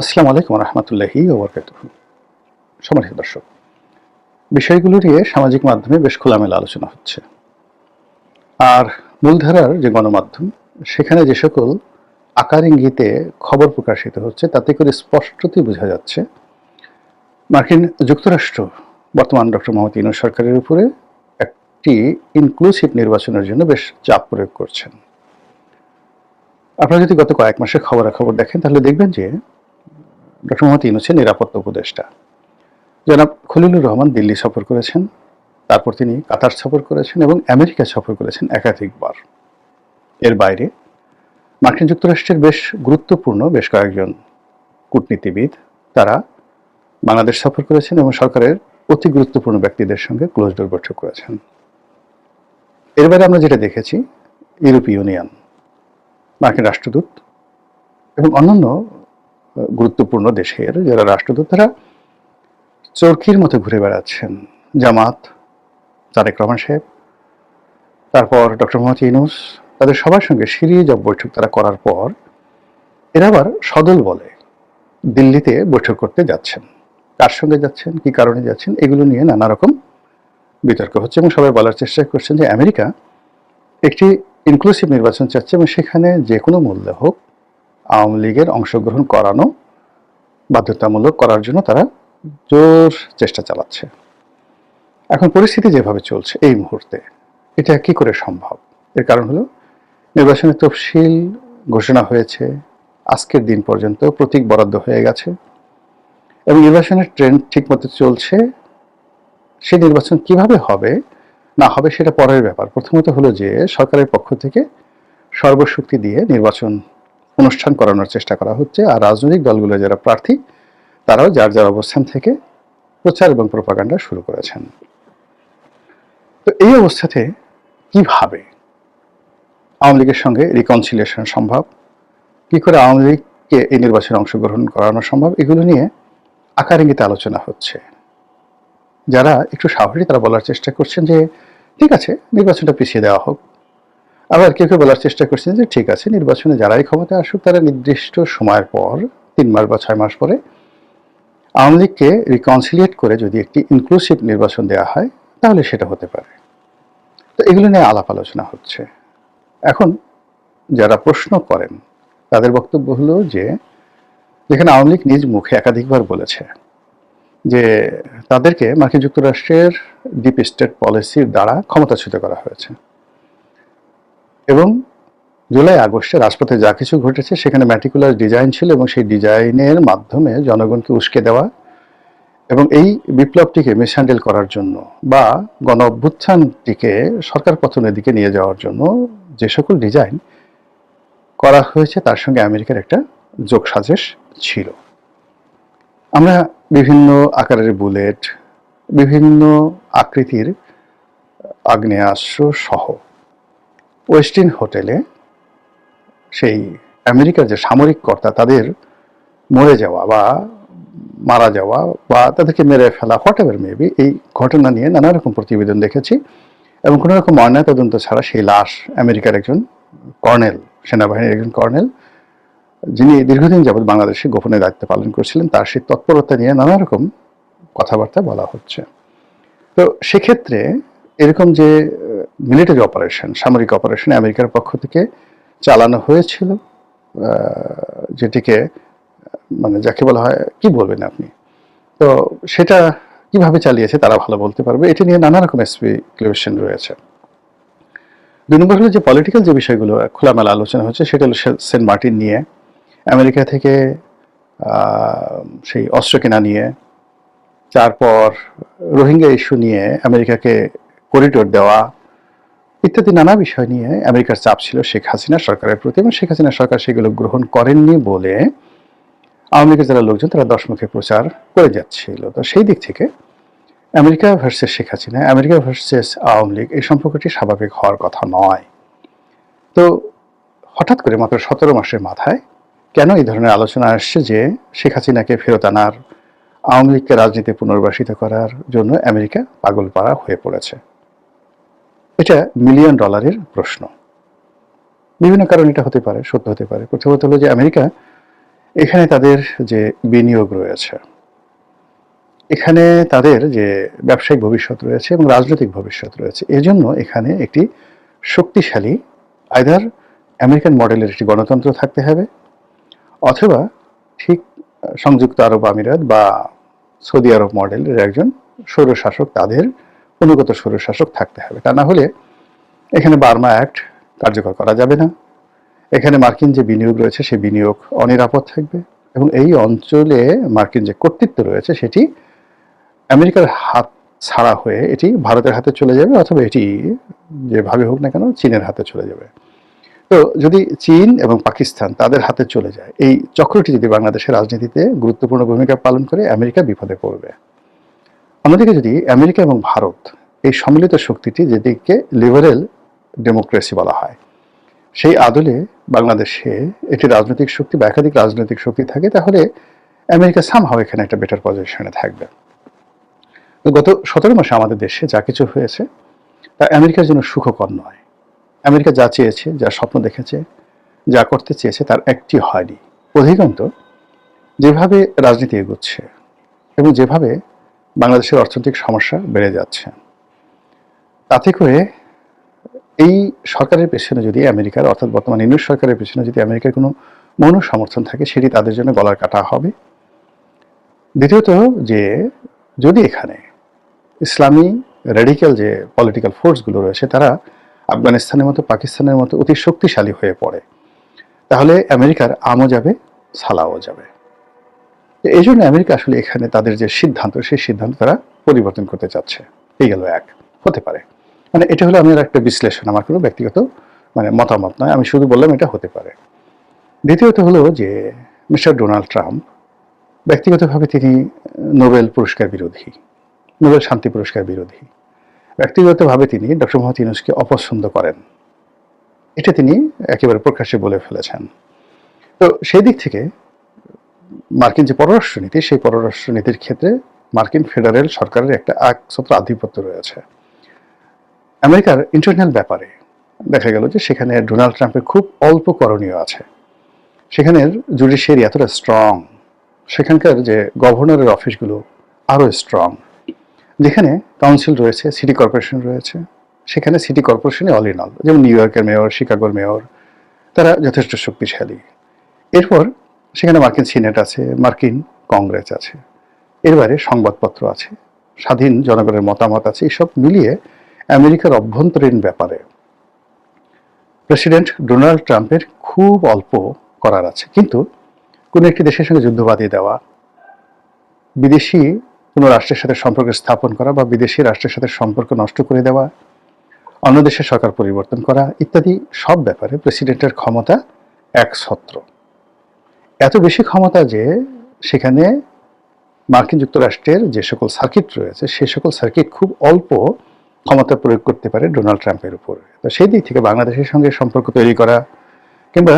আসসালামু আলাইকুম রহমতুল্লাহি ওয়া বারাকাতুহু। সম্মানিত দর্শক, বিষয়গুলো নিয়ে সামাজিক মাধ্যমে বেশ খোলামেলা আলোচনা হচ্ছে। আর মূলধারার যে গণমাধ্যম, সেখানে যে সকল আকার ইঙ্গিতে খবর প্রকাশিত হচ্ছে, তাতে করে স্পষ্টতই বোঝা যাচ্ছে মার্কিন যুক্তরাষ্ট্র বর্তমান ডক্টর মোহাম্মদ ইউনূস সরকারের উপরে একটি ইনক্লুসিভ নির্বাচনের জন্য বেশ চাপ প্রয়োগ করছেন। আপনারা যদি গত কয়েক মাসের খবরাখবর দেখেন, তাহলে দেখবেন যে ডক্টর মোহাম্মদ ইউনূসের নিরাপত্তা উপদেষ্টা জনাব খলিলুর রহমান দিল্লি সফর করেছেন, তারপর তিনি কাতার সফর করেছেন এবং আমেরিকা সফর করেছেন একাধিকবার। এর বাইরে মার্কিন যুক্তরাষ্ট্রের বেশ গুরুত্বপূর্ণ বেশ কয়েকজন কূটনীতিবিদ তারা বাংলাদেশ সফর করেছেন এবং সরকারের অতি গুরুত্বপূর্ণ ব্যক্তিদের সঙ্গে ক্লোজ ডোর বৈঠক করেছেন। এর বাইরে আমরা যেটা দেখেছি, ইউরোপীয় ইউনিয়ন, মার্কিন রাষ্ট্রদূত এবং অন্যান্য গুরুত্বপূর্ণ দেশের যারা রাষ্ট্রদূত, তারা চরকির মতো ঘুরে বেড়াচ্ছেন। জামাত, তারেক রহমান সাহেব, তারপর ডক্টর মোহাম্মদ ইউনূস, তাদের সবার সঙ্গে সিরিজ অফ বৈঠক তারা করার পর এরা আবার সদল বলে দিল্লিতে বৈঠক করতে যাচ্ছেন। কার সঙ্গে যাচ্ছেন, কি কারণে যাচ্ছেন, এগুলো নিয়ে নানা রকম বিতর্ক হচ্ছে এবং সবাই বলার চেষ্টা করছেন যে আমেরিকা একটি ইনক্লুসিভ নির্বাচন চাচ্ছে এবং সেখানে যে কোনো মূল্যে হোক আওয়ামী লীগের অংশগ্রহণ করানো বাধ্যতামূলক করার জন্য তারা জোর চেষ্টা চালাচ্ছে। এখন পরিস্থিতি যেভাবে চলছে এই মুহূর্তে, এটা কি করে সম্ভব? এর কারণ হলো নির্বাচনের তফসিল ঘোষণা হয়েছে, আজকের দিন পর্যন্ত প্রতীক বরাদ্দ হয়ে গেছে এবং নির্বাচনের ট্রেন্ড ঠিকমতো চলছে। সেই নির্বাচন কিভাবে হবে না হবে সেটা পরের ব্যাপার। প্রথমত হলো যে সরকারের পক্ষ থেকে সর্বশক্তি দিয়ে নির্বাচন অনুষ্ঠান করানোর চেষ্টা করা হচ্ছে, আর রাজনৈতিক দলগুলো যারা প্রার্থী তারাও যার যার অবস্থান থেকে প্রচার এবং প্রপাগান্ডা শুরু করেছেন। তো এই অবস্থাতে কিভাবে আওয়ামী লীগের সঙ্গে রিকনসিলিয়েশন সম্ভব, কি করে আওয়ামী লীগকে এই নির্বাচনে অংশগ্রহণ করানো সম্ভব, এগুলো নিয়ে আকার ইঙ্গিতে আলোচনা হচ্ছে। যারা একটু সাহসী তারা বলার চেষ্টা করছেন যে ঠিক আছে, নির্বাচনটা পিছিয়ে দেওয়া হোক। আবার কেউ কেউ বলার চেষ্টা করছেন যে ঠিক আছে, নির্বাচনে যারাই ক্ষমতায় আসুক তারা নির্দিষ্ট সময়ের পর 3 মাস বা 6 মাস পরে আওয়ামী লীগকে রিকনসিলিয়েট করে যদি একটি ইনক্লুসিভ নির্বাচন দেওয়া হয় তাহলে সেটা হতে পারে। তো এগুলো নিয়ে আলাপ আলোচনা হচ্ছে। এখন যারা প্রশ্ন করেন তাদের বক্তব্য হলো যে যেখানে আওয়ামী লীগ নিজ মুখে একাধিকবার বলেছে যে তাদেরকে মার্কিন যুক্তরাষ্ট্রের ডিপ স্টেট পলিসির দ্বারা ক্ষমতাচ্যুত করা হয়েছে এবং জুলাই আগস্টে রাজপথে যা কিছু ঘটেছে সেখানে ম্যাটিকুলার ডিজাইন ছিল এবং সেই ডিজাইনের মাধ্যমে জনগণকে উস্কে দেওয়া এবং এই বিপ্লবটিকে মিসহ্যান্ডেল করার জন্য বা গণ অভ্যুত্থানটিকে সরকার পতনের দিকে নিয়ে যাওয়ার জন্য যে সকল ডিজাইন করা হয়েছে তার সঙ্গে আমেরিকার একটা যোগসাজশ ছিল। আমরা বিভিন্ন আকারের বুলেট, বিভিন্ন আকৃতির আগ্নেয়াস্ত্র সহ ওয়েস্টিন হোটেলে সেই আমেরিকার যে সামরিক কর্তা তাদের মরে যাওয়া বা মারা যাওয়া বা তাদেরকে মেরে ফেলা, হোয়াট এভার মেবি, এই ঘটনা নিয়ে নানা রকম প্রতিবেদন দেখেছি এবং কোনো রকম ময়নাতদন্ত ছাড়া সেই লাশ আমেরিকার একজন কর্নেল, সেনাবাহিনীর একজন কর্নেল যিনি দীর্ঘদিন যাবৎ বাংলাদেশে গোপনে দায়িত্ব পালন করছিলেন, তার সেই তৎপরতা নিয়ে নানা রকম কথাবার্তা বলা হচ্ছে। তো সেক্ষেত্রে এরকম যে মিলিটারি অপারেশন, সামরিক অপারেশন আমেরিকার পক্ষ থেকে চালানো হয়েছিল, যেটিকে মানে যাকে বলা হয় কি বলবেন আপনি, তো সেটা কিভাবে চালিয়েছে তারা ভালো বলতে পারবে। এটা নিয়ে নানা রকম স্পেকুলেশন রয়েছে। 2 নম্বর হলো যে পলিটিক্যাল যে বিষয়গুলো খোলামেলা আলোচনা হচ্ছে সেটা হলো সেন্ট মার্টিন নিয়ে, আমেরিকা থেকে সেই অস্ত্র কেনা নিয়ে, তারপর রোহিঙ্গা ইস্যু নিয়ে আমেরিকাকে করিডোর দেওয়া ইত্যাদি নানা বিষয় নিয়ে আমেরিকার চাপ ছিল শেখ হাসিনা সরকারের প্রতি এবং শেখ হাসিনা সরকার সেগুলো গ্রহণ করেননি বলে আওয়ামী লীগের যারা লোকজন তারা দশমুখে প্রচার করে যাচ্ছিল। তো সেই দিক থেকে America versus Sheikh Hasina, America versus Awami League, এই সম্পর্কটি স্বাভাবিক হওয়ার কথা নয়। তো হঠাৎ করে মাত্র 17 মাসের মাথায় কেন এই ধরনের আলোচনা আসছে যে শেখ হাসিনাকে ফেরত আনার, আওয়ামী লীগকে রাজনীতি পুনর্বাসিত করার জন্য আমেরিকা পাগলপাড়া হয়ে পড়েছে? এটা $মিলিয়ন প্রশ্ন। বিভিন্ন কারণ এটা হতে পারে, সত্য হতে পারে। প্রথমত হলো যে আমেরিকা এখানে তাদের যে বিনিয়োগ রয়েছে, এখানে তাদের যে ব্যবসায়িক ভবিষ্যৎ রয়েছে এবং রাজনৈতিক ভবিষ্যৎ রয়েছে, এজন্য এখানে একটি শক্তিশালী আইদার আমেরিকান মডেলের একটি গণতন্ত্র থাকতে হবে, অথবা ঠিক সংযুক্ত আরব আমিরাত বা সৌদি আরব মডেলের একজন স্বৈরশাসক, তাদের অনুগত স্বৈরশাসক থাকতে হবে। তা না হলে এখানে বার্মা অ্যাক্ট কার্যকর করা যাবে না, এখানে মার্কিন যে বিনিয়োগ রয়েছে সেই বিনিয়োগ অনিরাপদ থাকবে, এবং এই অঞ্চলে মার্কিন যে কর্তৃত্ব রয়েছে সেটি আমেরিকার হাত ছাড়া হয়ে এটি ভারতের হাতে চলে যাবে, অথবা এটি যেভাবে হোক না কেন চীনের হাতে চলে যাবে। তো যদি চীন এবং পাকিস্তান তাদের হাতে চলে যায়, এই চক্রটি যদি বাংলাদেশের রাজনীতিতে গুরুত্বপূর্ণ ভূমিকা পালন করে, আমেরিকা বিপদে পড়বে। অন্যদিকে যদি আমেরিকা এবং ভারত এই সম্মিলিত শক্তিটি, যেটিকে লিবারেল ডেমোক্রেসি বলা হয়, সেই আদলে বাংলাদেশে একটি রাজনৈতিক শক্তি বা একাধিক রাজনৈতিক শক্তি থাকে, তাহলে আমেরিকা সামহাও এখানে একটা বেটার পজিশনে থাকবে। গত 17 মাসে আমাদের দেশে যা কিছু হয়েছে তা আমেরিকার জন্য সুখকর নয়। আমেরিকা যা চেয়েছে, যা স্বপ্ন দেখেছে, যা করতে চেয়েছে, তার একটি হয়নি। অধিকন্ত যেভাবে রাজনীতি এগোচ্ছে এবং যেভাবে বাংলাদেশের অর্থনৈতিক সমস্যা বেড়ে যাচ্ছে, তাতে করে এই সরকারের পেছনে যদি আমেরিকার, অর্থাৎ বর্তমান ইউনিট সরকারের পেছনে যদি আমেরিকার কোনো মৌন সমর্থন থাকে, সেটি তাদের জন্য গলার কাটা হবে। দ্বিতীয়ত, যে যদি এখানে ইসলামী রেডিক্যাল যে পলিটিক্যাল ফোর্সগুলো রয়েছে তারা আফগানিস্তানের মতো, পাকিস্তানের মতো অতি শক্তিশালী হয়ে পড়ে, তাহলে আমেরিকার আমও যাবে, সালাও যাবে। এই জন্য আমেরিকা আসলে এখানে তাদের যে সিদ্ধান্ত, সেই সিদ্ধান্ত তারা পরিবর্তন করতে চাচ্ছে। এই গেল এক, হতে পারে। মানে এটা হলো আমার একটা বিশ্লেষণ, আমার কোনো ব্যক্তিগত মতামত নয়, আমি শুধু বললাম এটা হতে পারে। দ্বিতীয়ত হলো যে মিস্টার ডোনাল্ড ট্রাম্প ব্যক্তিগতভাবে তিনি নোবেল পুরস্কার বিরোধী, নোবেল শান্তি পুরস্কার বিরোধী। ব্যক্তিগতভাবে তিনি ডক্টর মোহাম্মদ ইউনূসকে অপছন্দ করেন, এটা তিনি একেবারে প্রকাশ্যে বলে ফেলেছেন। তো সেই দিক থেকে মার্কিন যে পররাষ্ট্রনীতি, সেই পররাষ্ট্রনীতির ক্ষেত্রে মার্কিন ফেডারেল সরকারের একটা একছত্র আধিপত্য রয়েছে। আমেরিকার ইন্টারনাল ব্যাপারে দেখা গেল যে সেখানে ডোনাল্ড ট্রাম্পের খুব অল্প করণীয় আছে। সেখানের জুডিশিয়ারি এতটা স্ট্রং, সেখানকার যে গভর্নরের অফিসগুলো আরও স্ট্রং, যেখানে কাউন্সিল রয়েছে, সিটি কর্পোরেশন রয়েছে, সেখানে সিটি কর্পোরেশনে অল ইন অল, যেমন নিউ ইয়র্কের মেয়র, শিকাগোর মেয়র, তারা যথেষ্ট শক্তিশালী। এরপর সেখানে মার্কিন সিনেট আছে, মার্কিন কংগ্রেস আছে, এর বাইরে সংবাদপত্র আছে, স্বাধীন জনগণের মতামত আছে। এইসব মিলিয়ে আমেরিকার অভ্যন্তরীণ ব্যাপারে প্রেসিডেন্ট ডোনাল্ড ট্রাম্পের খুব অল্প করার আছে। কিন্তু কোনো একটি দেশের সঙ্গে যুদ্ধ বাঁধিয়ে দেওয়া, বিদেশি কোনো রাষ্ট্রের সাথে সম্পর্ক স্থাপন করা বা বিদেশি রাষ্ট্রের সাথে সম্পর্ক নষ্ট করে দেওয়া, অন্য দেশের সরকার পরিবর্তন করা ইত্যাদি সব ব্যাপারে প্রেসিডেন্টের ক্ষমতা একছত্র। এত বেশি ক্ষমতা যে সেখানে মার্কিন যুক্তরাষ্ট্রের যে সকল সার্কিট রয়েছে, সেই সকল সার্কিট খুব অল্প ক্ষমতা প্রয়োগ করতে পারে ডোনাল্ড ট্রাম্পের উপর। তো সেই দিক থেকে বাংলাদেশের সঙ্গে সম্পর্ক তৈরি করা, কিংবা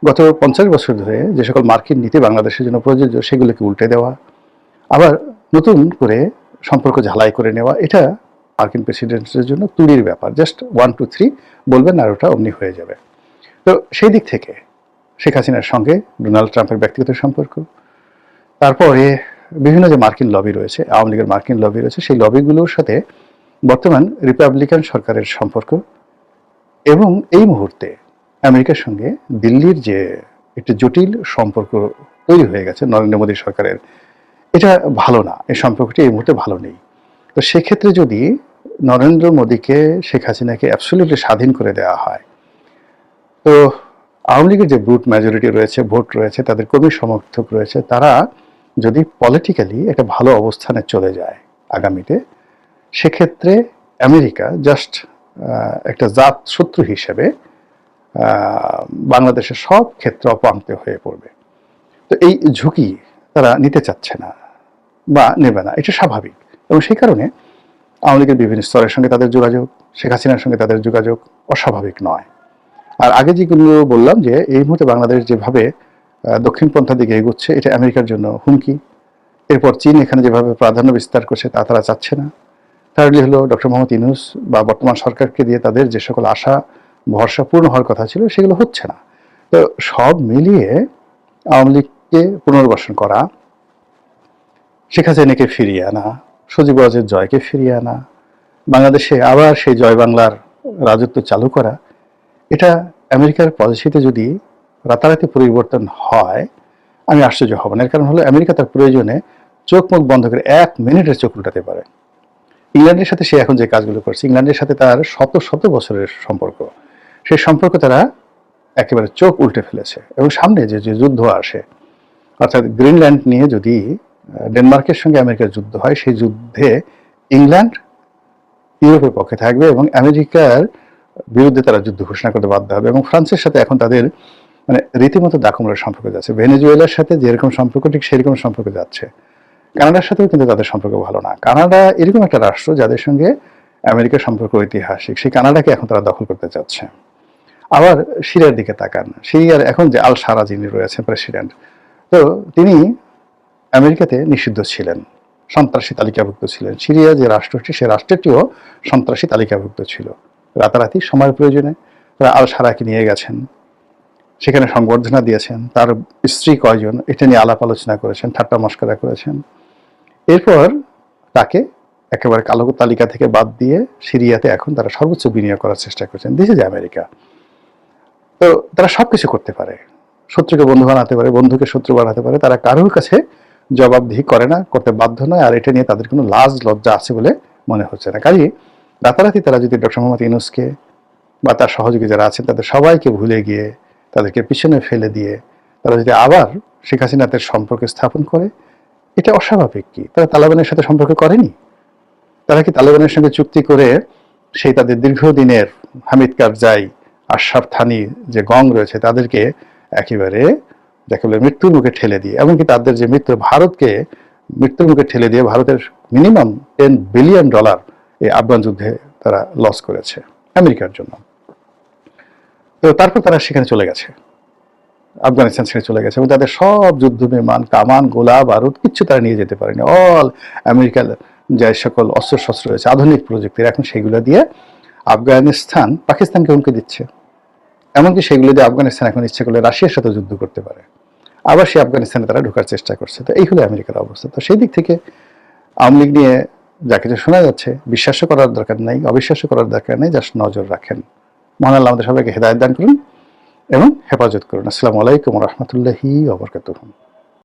গত 50 বছর ধরে যে সকল মার্কিন নীতি বাংলাদেশের জন্য প্রযোজ্য সেগুলোকে উল্টে দেওয়া, আবার নতুন করে সম্পর্ক ঝালাই করে নেওয়া, এটা মার্কিন প্রেসিডেন্টের জন্য তুলির ব্যাপার। জাস্ট 1 2 3 বলবেন আর ওটা অমনি হয়ে যাবে। তো সেই দিক থেকে শেখ হাসিনার সঙ্গে ডোনাল্ড ট্রাম্পের ব্যক্তিগত সম্পর্ক, তারপরে বিভিন্ন যে মার্কিন লবি রয়েছে, আওয়ামী লীগের মার্কিন লবি রয়েছে, সেই লবিগুলোর সাথে বর্তমান রিপাবলিকান সরকারের সম্পর্ক, এবং এই মুহূর্তে আমেরিকার সঙ্গে দিল্লির যে একটি জটিল সম্পর্ক তৈরি হয়ে গেছে নরেন্দ্র মোদী সরকারের, এটা ভালো না, এই সম্পর্কটি এই মুহূর্তে ভালো নেই। তো সেক্ষেত্রে যদি নরেন্দ্র মোদীকে, শেখ হাসিনাকে অ্যাবসলিউটলি স্বাধীন করে দেওয়া হয়, তো আওয়ামী লীগের যে ব্রুট মেজরিটি রয়েছে, ভোট রয়েছে, তাদের কর্মী সমর্থক রয়েছে, তারা যদি পলিটিক্যালি একটা ভালো অবস্থানে চলে যায় আগামীতে, সেক্ষেত্রে আমেরিকা জাস্ট একটা জাত শত্রু হিসেবে বাংলাদেশের সব ক্ষেত্রে অপাঙ্ক্ত হয়ে পড়বে। তো এই ঝুঁকি তারা নিতে চাচ্ছে না বা নেবে না, এটা স্বাভাবিক। এবং সেই কারণে আওয়ামী লীগের বিভিন্ন স্তরের সঙ্গে তাদের যোগাযোগ, শেখ হাসিনার সঙ্গে তাদের যোগাযোগ অস্বাভাবিক নয়। আর আগে যেগুলো বললাম যে এই মুহূর্তে বাংলাদেশ যেভাবে দক্ষিণপন্থার দিকে এগোচ্ছে, এটা আমেরিকার জন্য হুমকি। এরপর চীন এখানে যেভাবে প্রাধান্য বিস্তার করছে তা তারা চাচ্ছে না। থার্ডলি হলো ডক্টর মোহাম্মদ ইউনূস বা বর্তমান সরকারকে দিয়ে তাদের যে সকল আশা ভরসা পূর্ণ হওয়ার কথা ছিল, সেগুলো হচ্ছে না। তো সব মিলিয়ে আওয়ামী লীগ মুজিবকে পুনর্বাসন করা, শেখ হাসিনাকে ফিরিয়ে আনা, সজীব ওয়াজেদ জয়কে ফিরিয়ে আনা, বাংলাদেশে আবার সেই জয় বাংলার রাজত্ব চালু করা, এটা আমেরিকার পলিসিতে যদি রাতারাতি পরিবর্তন হয় আমি আশ্চর্য হব না। এর কারণ হলো আমেরিকা তার প্রয়োজনে চোখ মুখ বন্ধ করে 1 মিনিটের চোখ উল্টাতে পারে। ইংল্যান্ডের সাথে সে এখন যে কাজগুলো করছে, ইংল্যান্ডের সাথে তার শত শত বছরের সম্পর্ক, সেই সম্পর্ক তারা একেবারে চোখ উল্টে ফেলেছে। এবং সামনে যে যে যুদ্ধ আসে, অর্থাৎ গ্রিনল্যান্ড নিয়ে যদি ডেনমার্কের সঙ্গে আমেরিকার যুদ্ধ হয়, সেই যুদ্ধে ইংল্যান্ড ইউরোপের পক্ষে থাকবে এবং আমেরিকার বিরুদ্ধে তারা যুদ্ধ ঘোষণা করতে বাধ্য হবে। এবং ফ্রান্সের সাথে এখন তাদের মানে রীতিমতো দাকুমরার সম্পর্ক যাচ্ছে। ভেনেজুয়েলার সাথে যেরকম সম্পর্ক ঠিক সেরকম সম্পর্ক যাচ্ছে। কানাডার সাথেও কিন্তু তাদের সম্পর্ক ভালো না। কানাডা এরকম একটা রাষ্ট্র যাদের সঙ্গে আমেরিকার সম্পর্ক ঐতিহাসিক, সেই কানাডাকে এখন তারা দখল করতে চাচ্ছে। আবার সিরিয়ার দিকে তাকান, সিরিয়ার এখন যে আল সারা যিনি রয়েছেন প্রেসিডেন্ট, তো তিনি আমেরিকাতে নিষিদ্ধ ছিলেন, সন্ত্রাসী তালিকাভুক্ত ছিলেন। সিরিয়া যে রাষ্ট্রটি, সে রাষ্ট্রটিও সন্ত্রাসী তালিকাভুক্ত ছিল। রাতারাতি সময়ের প্রয়োজনে তারা আল সারাকে নিয়ে গেছেন, সেখানে সংবর্ধনা দিয়েছেন, তার স্ত্রী কয়জন এটা নিয়ে আলাপ আলোচনা করেছেন, ঠাট্টা মশকরা করেছেন। এরপর তাকে একেবারে কালো তালিকা থেকে বাদ দিয়ে সিরিয়াতে এখন তারা সর্বোচ্চ বিনিয়োগ করার চেষ্টা করছেন। This is America. তো তারা সবকিছু করতে পারে, শত্রুকে বন্ধু বানাতে পারে, বন্ধুকে শত্রু বানাতে পারে। তারা কারোর কাছে জবাবদিহি করে না, করতে বাধ্য নয়, আর এটা নিয়ে তাদের কোনো লাজ লজ্জা আছে বলে মনে হচ্ছে না। কাজেই রাতারাতি তারা যদি ডক্টর মোহাম্মদ ইউনূসকে বা তার সহযোগী যারা আছেন তাদের সবাইকে ভুলে গিয়ে, তাদেরকে পিছনে ফেলে দিয়ে তারা যদি আবার শেখ হাসিনাদের সম্পর্ক স্থাপন করে, এটা অস্বাভাবিক কি? তারা তালেবানের সাথে সম্পর্ক করেনি? তারা কি তালেবানের সঙ্গে চুক্তি করে সেই তাদের দীর্ঘদিনের হামিদ কারজাই, আশরাফ থানি যে গং রয়েছে তাদেরকে একেবারে যাকে বলে মৃত্যুর মুখে ঠেলে দিয়ে, এমনকি তাদের যে মিত্র ভারতকে মৃত্যুর মুখে ঠেলে দিয়ে ভারতের মিনিমাম $10 বিলিয়ন এই আফগান যুদ্ধে তারা লস করেছে আমেরিকার জন্য। তো তারপর তারা সেখানে চলে গেছে, আফগানিস্তান ছেড়ে চলে গেছে এবং তাদের সব যুদ্ধ বিমান, কামান, গোলা বারুদ কিচ্ছু তারা নিয়ে যেতে পারেনি। অল আমেরিকার যে সকল অস্ত্রশস্ত্র রয়েছে আধুনিক প্রযুক্তির, এখন সেগুলো দিয়ে আফগানিস্তান পাকিস্তানকে হুমকি দিচ্ছে। এমনকি সেগুলো দিয়ে আফগানিস্তান এখন ইচ্ছে করলে রাশিয়ার সাথে যুদ্ধ করতে পারে, আবার সেই আফগানিস্তানে তারা ঢোকার চেষ্টা করছে। তো এই হলো আমেরিকার অবস্থা। তো সেই দিক থেকে আওয়ামী লীগ নিয়ে যা কিছু শোনা যাচ্ছে, বিশ্বাসও করার দরকার নেই, অবিশ্বাসও করার দরকার নেই, জাস্ট নজর রাখেন। মহান আল্লাহ আমাদের সবাইকে হেদায়েত দান করুন এবং হেফাজত করুন। আসসালামু আলাইকুম ওয়া রাহমাতুল্লাহি ওয়া বারাকাতুহু।